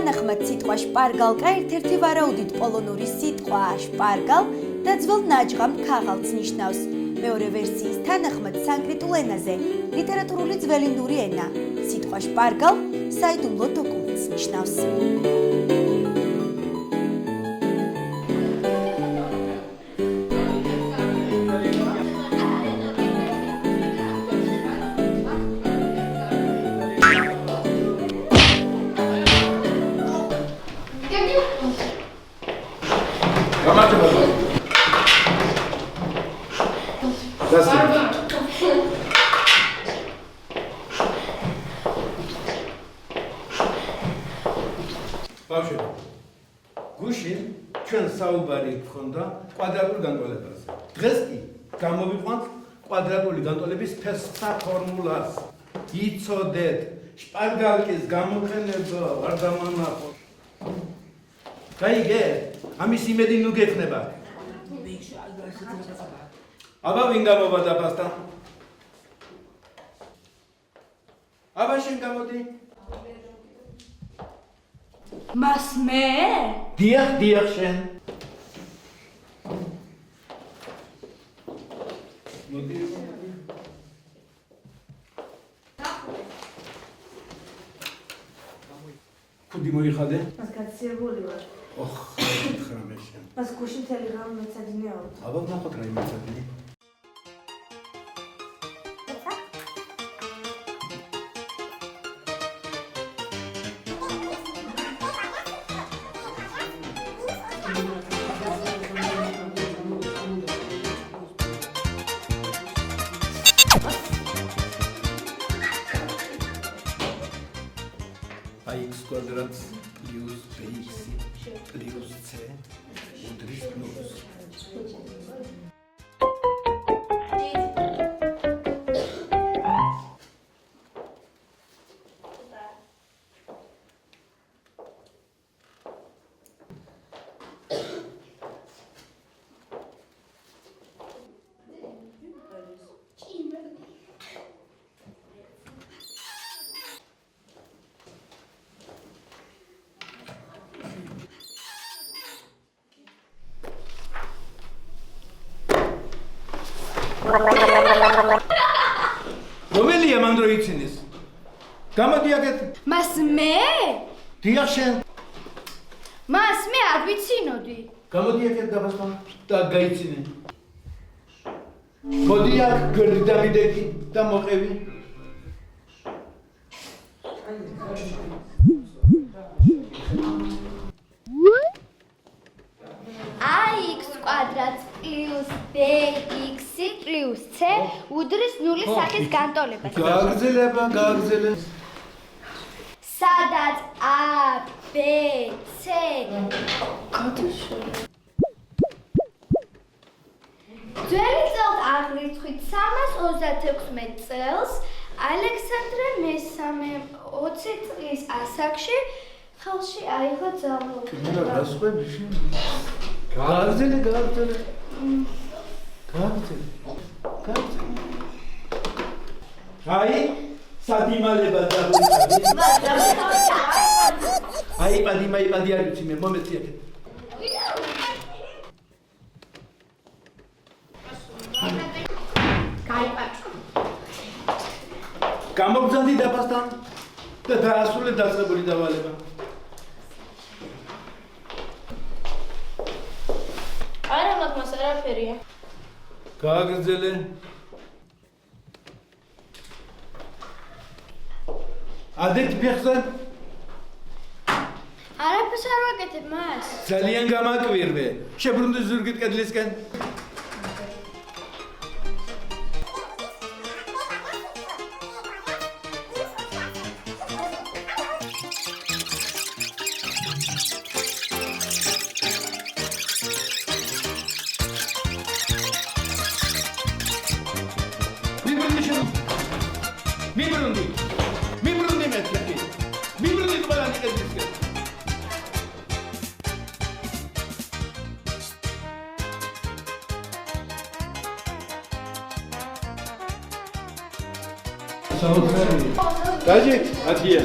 თანახმად სიტყვა შპარგალკა ერთ-ერთი ვარაუდით პოლონური სიტყვაა შპარგალ და ძველ ნაჯღამ ქაღალდს ნიშნავს. მეორე ვერსიის თანახმად სანკრიტულ ენაზე ლიტერატურული ძველი ნური ენა. სიტყვა შპარგალ საიდუმლო დოკუმენტს ნიშნავს. ბავშვებო, გუშინ ჩვენ საუბარი გქონდა კვადრატულ განტოლებაზე. დღეს კი გამოვიყვანთ კვადრატული განტოლების ფესთა ფორმულას. იცოდეთ, შპარგალკის გამოყენება არ დამანახოთ. გაიგე? ამის იმედი ნუ გექნება. აბა ვინ გამოვა დაფასთან? აბა შენ გამოდი. მას მე? დიახ შენ. მოდი. კუდი მოიხადე? მას გაცილებული ვარ. ოხ, ხრამე შენ. მას გუშინ ტელეგრამი მეცადინეო. აბა ნახოთ რა იმეცადინე. X quadrat plus bx plus c უდრის პლუს. რომელია მანდრო იცინეს? გამოდი აქეთ. მას მე? დიახ შენ. მას მე არ ვიცინოდი. გამოდი აქეთ დაფასთან და გაიცინე. მოდი აქ გრდამიდეკი და მოყევი. ax კვადრატ პლუს bx პლუს c უდრის ნულის სახის განტოლებას. გააგრძელება. სადაც a b c ძველი წელს აღრიცხვით 336 წელს ალექსანდრე მესამე 20 წლის ასაკში ხელში აიღო ძალაუფლება. გასხვები შენ. გააგრძელე. აი, სადიმალება დაგვიწევი. აი, პადი არ ვიცი მე, მომეცი აქეთ. გამოგზავდი დაფასთან და დაასრულე დაწყებული დავალება. არა, მაგას არაფერია. გააგრძელე. ადეთ ფეხზე? არაფერს არ ვაკეთებ მას. ძალიან გამაკვირვე. შებრუნდი ზურგით კედლისკენ. მიბრუნდი მეთქი. მიბრუნდი ყველანი კედლისკენ. Daji, atiye.